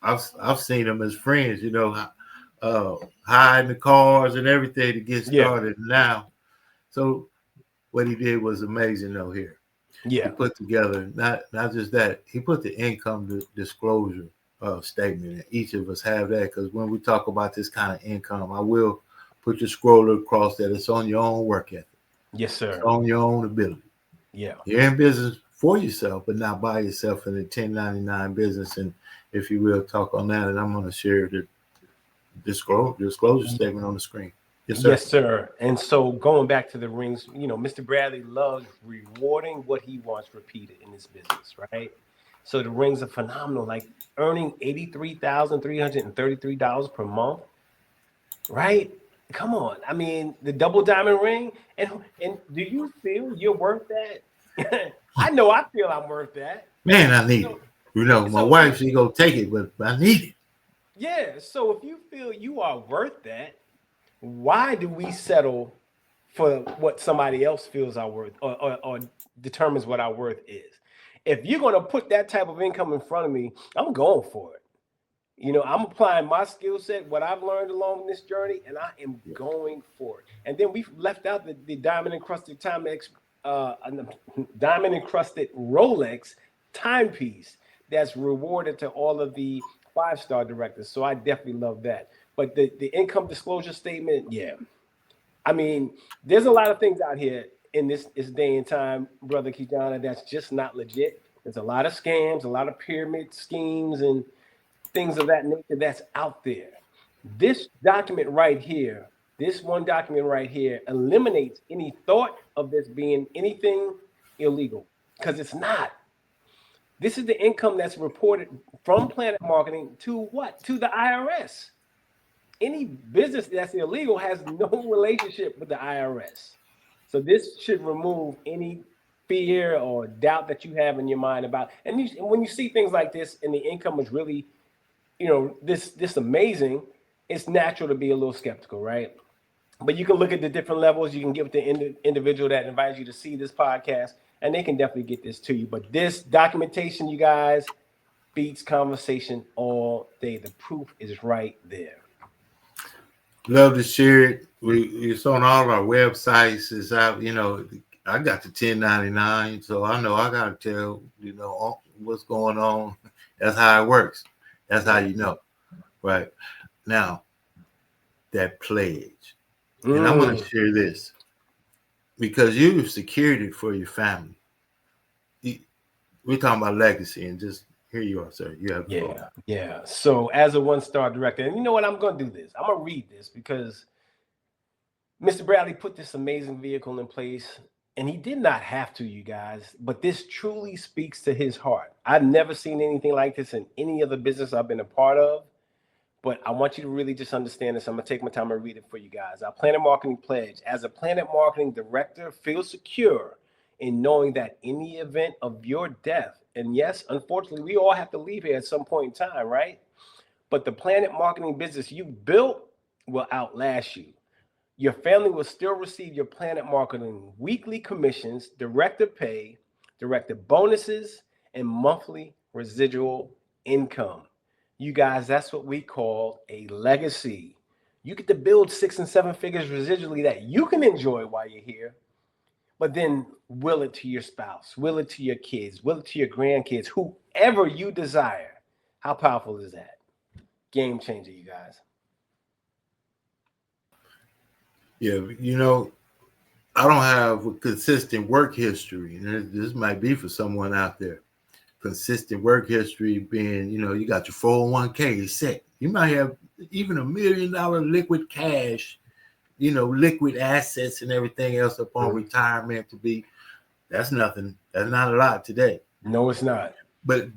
I've seen them as friends, hiding the cars and everything to get started now. So what he did was amazing though here. Yeah. He put together, not just that, he put the income disclosure statement, and each of us have that, because when we talk about this kind of income, I will put your scroller across that it's on your own work ethic. Yes, sir. It's on your own ability. Yeah. You're in business for yourself, but not by yourself in a 1099 business. And if you will talk on that, and I'm going to share the disclosure statement on the screen. Yes, sir. Yes, sir. And so going back to the rings, Mr. Bradley loves rewarding what he wants repeated in his business, right? So the rings are phenomenal. Like earning $83,333 per month, right? Come on. I mean, the double diamond ring. And do you feel you're worth that? I know I feel I'm worth that. Man, I need it. My wife, she go take it, but I need it. Yeah. So if you feel you are worth that, why do we settle for what somebody else feels our worth or determines what our worth is? If you're going to put that type of income in front of me, I'm going for it. I'm applying my skill set, what I've learned along this journey, and I am going for it. And then we've left out the diamond encrusted diamond encrusted Rolex timepiece that's rewarded to all of the 5-star directors. So I definitely love that. But the income disclosure statement, yeah. I mean, there's a lot of things out here in this day and time, Brother KeJohnna, that's just not legit. There's a lot of scams, a lot of pyramid schemes and things of that nature that's out there. This document right here, this one document right here eliminates any thought of this being anything illegal, because it's not. This is the income that's reported from Planet Marketing to what? To the IRS. Any business that's illegal has no relationship with the IRS. So this should remove any fear or doubt that you have in your mind about. And when you see things like this and the income is really, this amazing, it's natural to be a little skeptical, right? But you can look at the different levels. You can get with the individual that invites you to see this podcast, and they can definitely get this to you. But this documentation, you guys, beats conversation all day. The proof is right there. Love to share it. It's on all of our websites. It's out, I got the 1099, so I know I got to tell, what's going on. That's how it works. That's how you know. Right. Now, that pledge. And I'm going to share this because you've secured it for your family. We're talking about legacy, and just here you are, sir. You have yeah. So as a 1-star director, and you know what? I'm going to do this. I'm going to read this because Mr. Bradley put this amazing vehicle in place, and he did not have to, you guys, but this truly speaks to his heart. I've never seen anything like this in any other business I've been a part of, but I want you to really just understand this. I'm going to take my time and read it for you guys. Our Planet Marketing pledge. As a Planet Marketing director, feel secure in knowing that in the event of your death, and yes, unfortunately, we all have to leave here at some point in time, right? But the Planet Marketing business you built will outlast you. Your family will still receive your Planet Marketing weekly commissions, director pay, director bonuses, and monthly residual income. You guys, that's what we call a legacy. You get to build 6 and 7 figures residually that you can enjoy while you're here, but then will it to your spouse, will it to your kids, will it to your grandkids, whoever you desire. How powerful is that? Game changer, you guys. Yeah, I don't have a consistent work history. And this might be for someone out there. Consistent work history being, you got your 401k set. You might have even $1 million liquid cash, liquid assets and everything else upon retirement to be. That's nothing. That's not a lot today. No, it's not. But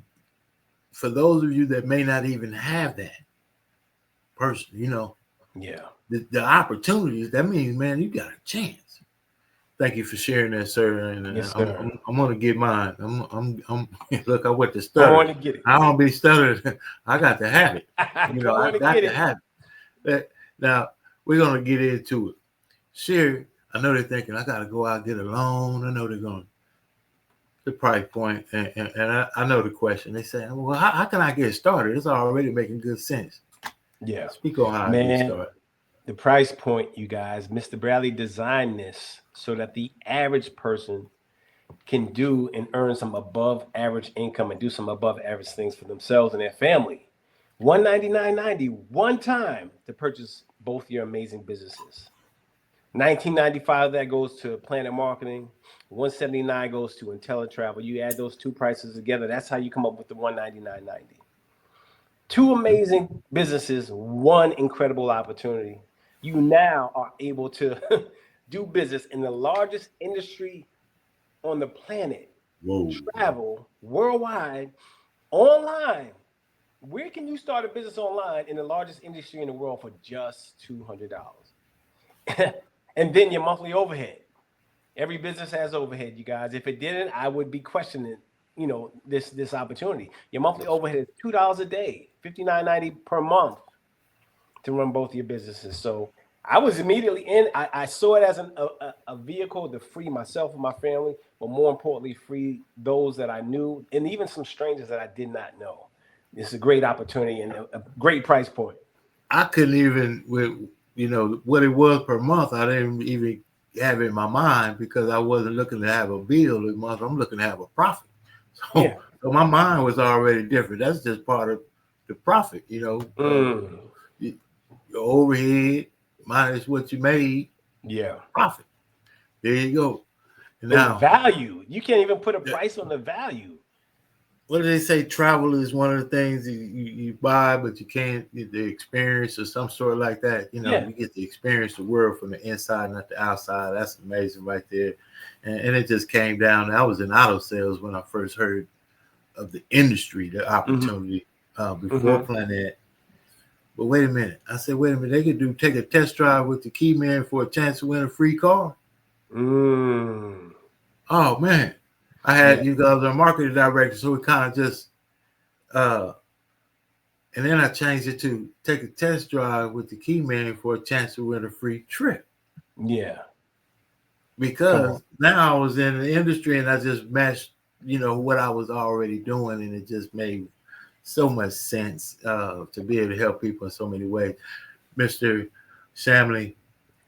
for those of you that may not even have that person, the opportunities, that means, man, you got a chance. Thank you for sharing that, sir. And yes, I'm going to get mine. Look, I went to stutter. I want to get it. I don't be stuttering. I got to have it. I got to have it. Now, we're going to get into it. Sherry, I know they're thinking, I got to go out and get a loan. I know they're going the price point. And I know the question. They say, well, how can I get started? It's already making good sense. Yeah. Speak on how I get started. The price point, you guys, Mr. Bradley designed this so that the average person can do and earn some above average income and do some above average things for themselves and their family. $199.90 one time to purchase both your amazing businesses. $19.95 that goes to Planet Marketing. $179 goes to IntelliTravel. You add those two prices together, that's how you come up with the $199.90. Two amazing businesses, one incredible opportunity. You now are able to do business in the largest industry on the planet travel worldwide online. Where can you start a business online in the largest industry in the world for just $200? And then your monthly overhead. Every business has overhead, you guys. If it didn't, I would be questioning, this opportunity. Your monthly overhead is $2 a day, $59.90 per month to run both your businesses. So I was immediately in. I saw it as a vehicle to free myself and my family, but more importantly, free those that I knew and even some strangers that I did not know. It's a great opportunity and a great price point. I couldn't even, with what it was per month, I didn't even have it in my mind because I wasn't looking to have a bill a month. I'm looking to have a profit. So my mind was already different. That's just part of the profit, your overhead minus what you made. Yeah. Profit. There you go. And now value. You can't even put a price on the value. What do they say? Travel is one of the things you buy, but you can't get the experience or some sort like that. You get to experience the world from the inside, not the outside. That's amazing right there. And it just came down. I was in auto sales when I first heard of the industry, the opportunity before planning it. But wait a minute. I said, wait a minute. They could take a test drive with the key man for a chance to win a free car. Oh, man. I had you guys a marketing director, so we kind of just, and then I changed it to take a test drive with the key man for a chance to win a free trip. Yeah. Because now I was in the industry and I just matched, what I was already doing, and it just made so much sense to be able to help people in so many ways. Mr. Shamley,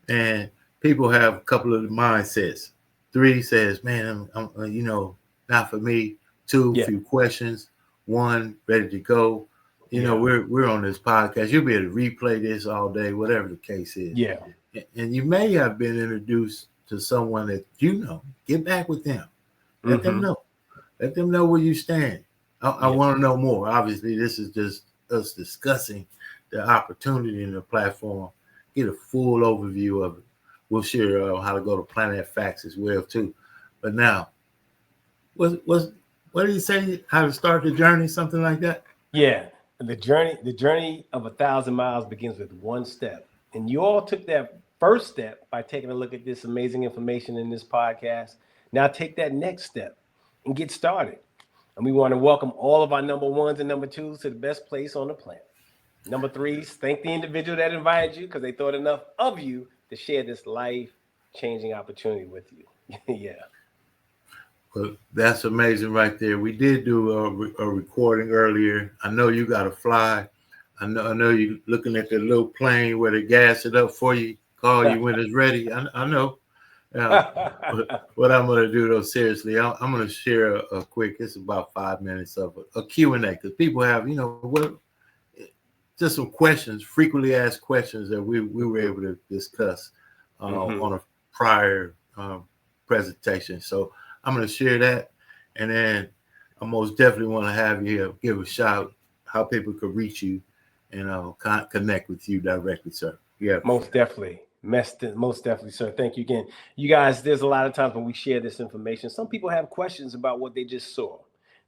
and people have a couple of mindsets. 3 says, man, I'm not for me. 2, few questions. 1, ready to go. We're on this podcast. You'll be able to replay this all day, whatever the case is. Yeah. And you may have been introduced to someone that Get back with them. Let them know. Let them know where you stand. I want to know more. Obviously, this is just us discussing the opportunity in the platform. Get a full overview of it. We'll share how to go to Planet Facts as well too. But now, what did he say? How to start the journey? Something like that. Yeah, the journey of 1,000 miles begins with one step, and you all took that first step by taking a look at this amazing information in this podcast. Now take that next step and get started. And we want to welcome all of our number 1s and number 2s to the best place on the planet. Number 3s, thank the individual that invited you because they thought enough of you to share this life-changing opportunity with you. Yeah. Well, that's amazing right there. We did do a recording earlier. I know you got to fly. I know you looking at the little plane where they gas it up for you, call you when it's ready. I know. What I'm going to do, though, seriously, I'm going to share a quick, it's about 5 minutes of a Q&A because people have, just some questions, frequently asked questions that we were able to discuss on a prior presentation. So I'm going to share that. And then I most definitely want to have you give a shout how people could reach you and connect with you directly, sir. Yeah. Most definitely. Most definitely, sir. Thank you again. You guys, there's a lot of times when we share this information, some people have questions about what they just saw.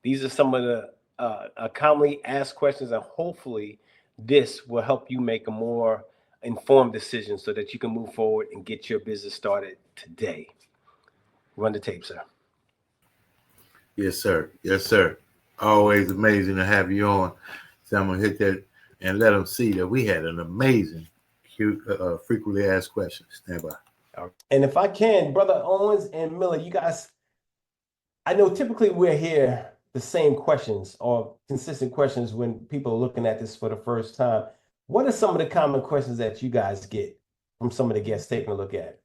These are some of the commonly asked questions, and hopefully this will help you make a more informed decision so that you can move forward and get your business started today. Run the tape, sir. Yes, sir. Yes, sir. Always amazing to have you on. So I'm going to hit that and let them see that we had an amazing frequently asked questions. Stand by. And if I can, Brother Owens and Miller, you guys, I know typically we're here the same questions or consistent questions when people are looking at this for the first time. What are some of the common questions that you guys get from some of the guests taking a look at it?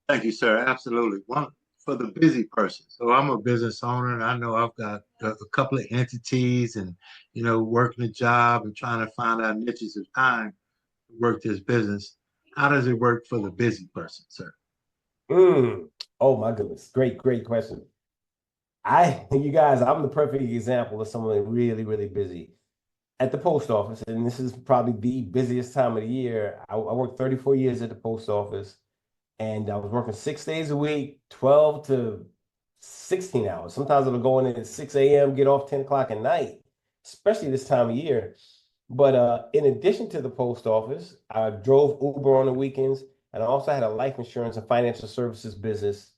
Thank you, sir. Absolutely. One for the busy person. So I'm a business owner, and I know I've got a couple of entities and, working a job and trying to find out niches of time to work this business. How does it work for the busy person, sir? Oh, my goodness. Great question. You guys, I'm the perfect example of someone really, really busy at the post office. And this is probably the busiest time of the year. I worked 34 years at the post office, and I was working 6 days a week, 12 to 16 hours. Sometimes it'll go in at 6 a.m., get off 10 o'clock at night, especially this time of year. But in addition to the post office, I drove Uber on the weekends, and I also had a life insurance and financial services business.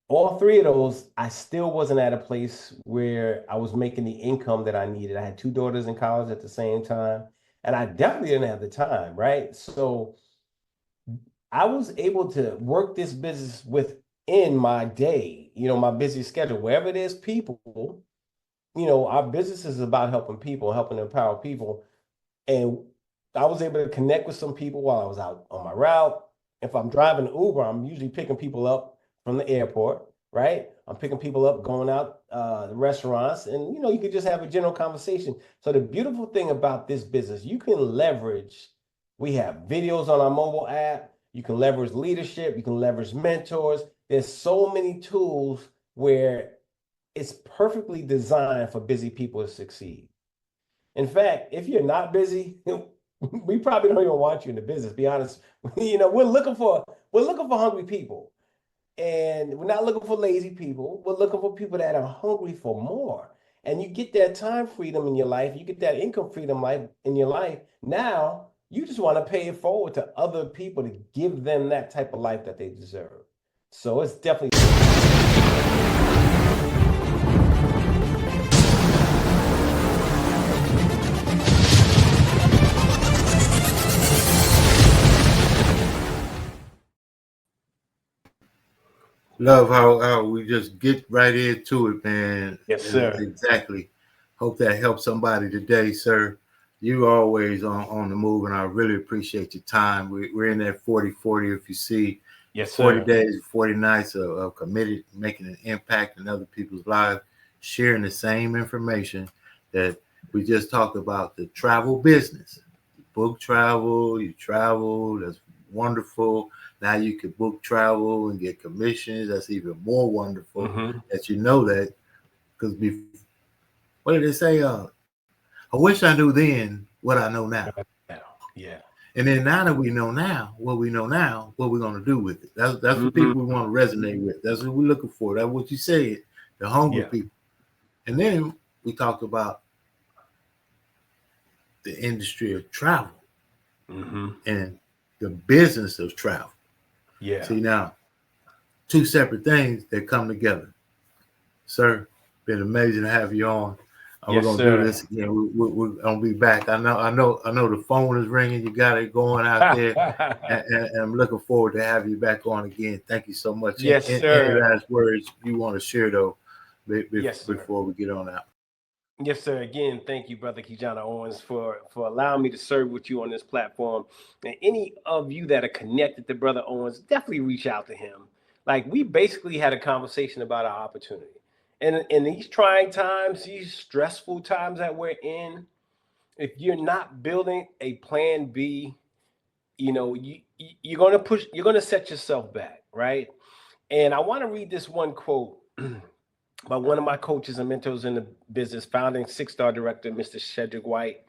All three of those, I still wasn't at a place where I was making the income that I needed. I had two daughters in college at the same time, and I definitely didn't have the time, right? So I was able to work this business within my day, my busy schedule, wherever it is, people, our business is about helping people, helping empower people. And I was able to connect with some people while I was out on my route. If I'm driving Uber, I'm usually picking people up from the airport, right? I'm picking people up, going out the restaurants, and you could just have a general conversation. So the beautiful thing about this business, you can leverage, we have videos on our mobile app, you can leverage leadership, you can leverage mentors. There's so many tools where it's perfectly designed for busy people to succeed. In fact, if you're not busy, we probably don't even want you in the business, be honest. We're looking for hungry people. And we're not looking for lazy people. We're looking for people that are hungry for more. And you get that time freedom in your life. You get that income freedom in your life. Now, you just want to pay it forward to other people to give them that type of life that they deserve. So it's definitely... Love how we just get right into it, man. Yes, sir. Exactly. Hope that helps somebody today, sir. You always on the move, and I really appreciate your time. We're in that 40-40, if you see. Yes, 40 sir. days, 40 nights of committed, making an impact in other people's lives, sharing the same information that we just talked about, the travel business. You book travel, you travel, that's wonderful. Now you can book travel and get commissions. That's even more wonderful that you know that. Because what did they say? I wish I knew then what I know now. Yeah. And then now that we know now, what we know now, what we're going to do with it. That's what people we want to resonate with. That's what we're looking for. That's what you said, the hungry people. And then we talked about the industry of travel and the business of travel. Yeah. See, now, two separate things that come together. Sir, been amazing to have you on. We're gonna do this again. We're gonna be back. I know the phone is ringing. You got it going out there, and I'm looking forward to have you back on again. Thank you so much. Yes, sir. Any last words you want to share though, before we get on out? Yes, sir. Again, thank you, brother KeJohnna Owens, for allowing me to serve with you on this platform. And any of you that are connected to Brother Owens, definitely reach out to him. Like, we basically had a conversation about our opportunity. And in these trying times, these stressful times that we're in, if you're not building a plan B, you're going to set yourself back, right? And I want to read this one quote by one of my coaches and mentors in the business, founding 6-star director, Mr. Shedrick White.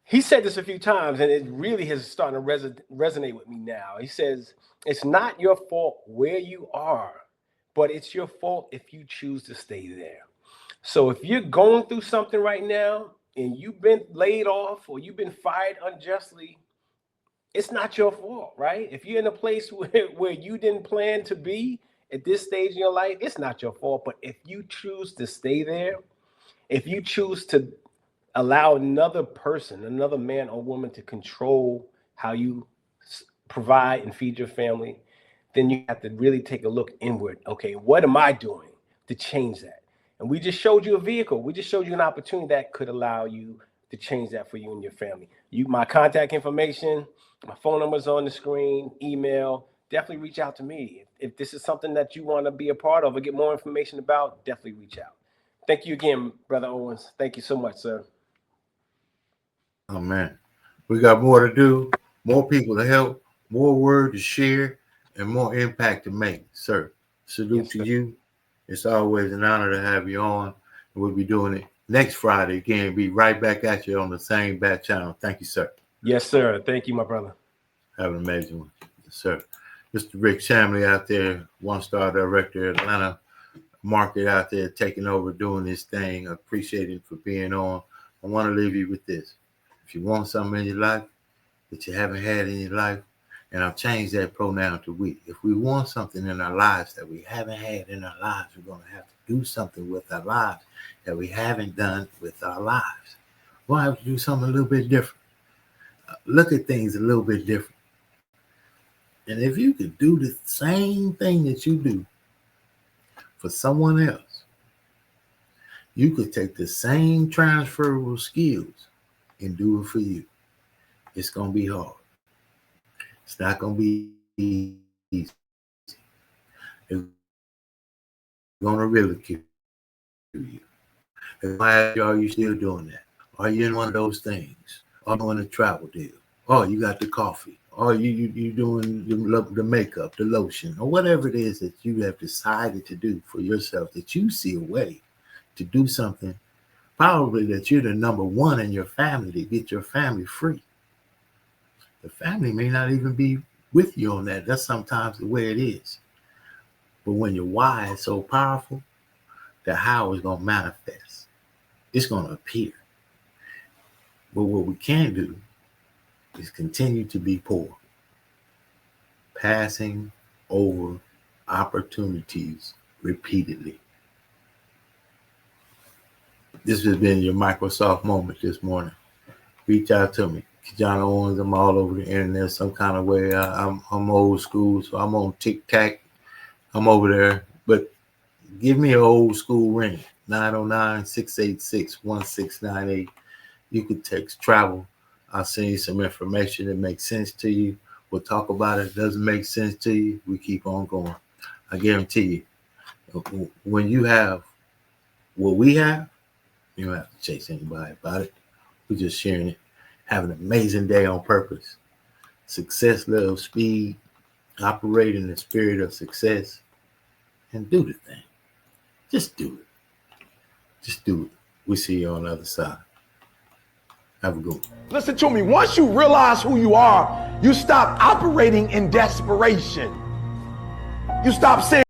He said this a few times, and it really has started to resonate with me now. He says, it's not your fault where you are, but it's your fault if you choose to stay there. So if you're going through something right now and you've been laid off or you've been fired unjustly, it's not your fault, right? If you're in a place where you didn't plan to be at this stage in your life, it's not your fault. But if you choose to stay there, if you choose to allow another person, another man or woman to control how you provide and feed your family, then you have to really take a look inward. Okay, what am I doing to change that? And we just showed you a vehicle. We just showed you an opportunity that could allow you to change that for you and your family. My contact information, my phone number is on the screen, email. Definitely reach out to me. If this is something that you want to be a part of or get more information about, definitely reach out. Thank you again, Brother Owens. Thank you so much, sir. Oh, man. We got more to do, more people to help, more word to share, and more impact to make. Sir, salute to you. It's always an honor to have you on. We'll be doing it next Friday again. Be right back at you on the same bat channel. Thank you, sir. Yes, sir. Thank you, my brother. Have an amazing one. Yes, sir. Mr. Rick Shamley out there, 1-star director, Atlanta, market out there taking over, doing this thing. I appreciate him for being on. I want to leave you with this. If you want something in your life that you haven't had in your life, and I've changed that pronoun to we. If we want something in our lives that we haven't had in our lives, we're going to have to do something with our lives that we haven't done with our lives. We'll have to do something a little bit different. Look at things a little bit different. And if you could do the same thing that you do for someone else, you could take the same transferable skills and do it for you. It's going to be hard. It's not going to be easy. It's going to really kill you. If I ask you, are you still doing that? Are you in one of those things? Are you doing a travel deal? Oh, you got the coffee. Or you doing the makeup, the lotion, or whatever it is that you have decided to do for yourself, that you see a way to do something, probably that you're the number one in your family to get your family free. The family may not even be with you on that. That's sometimes the way it is. But when your why is so powerful, the how is going to manifest. It's going to appear. But what we can do is continue to be poor, passing over opportunities repeatedly. This has been your Microsoft moment this morning. Reach out to me. KeJohnna Owens, I'm all over the internet some kind of way. I'm old school, so I'm on TikTok. I'm over there. But give me an old school ring, 909-686-1698. You can text travel. I'll send you some information that makes sense to you. We'll talk about it. Doesn't make sense to you, we keep on going. I guarantee you, when you have what we have, you don't have to chase anybody about it. We're just sharing it. Have an amazing day on purpose. Success, love, speed. Operate in the spirit of success. And do the thing. Just do it. Just do it. We'll see you on the other side. Have a good one. Listen to me. Once you realize who you are, you stop operating in desperation. You stop saying,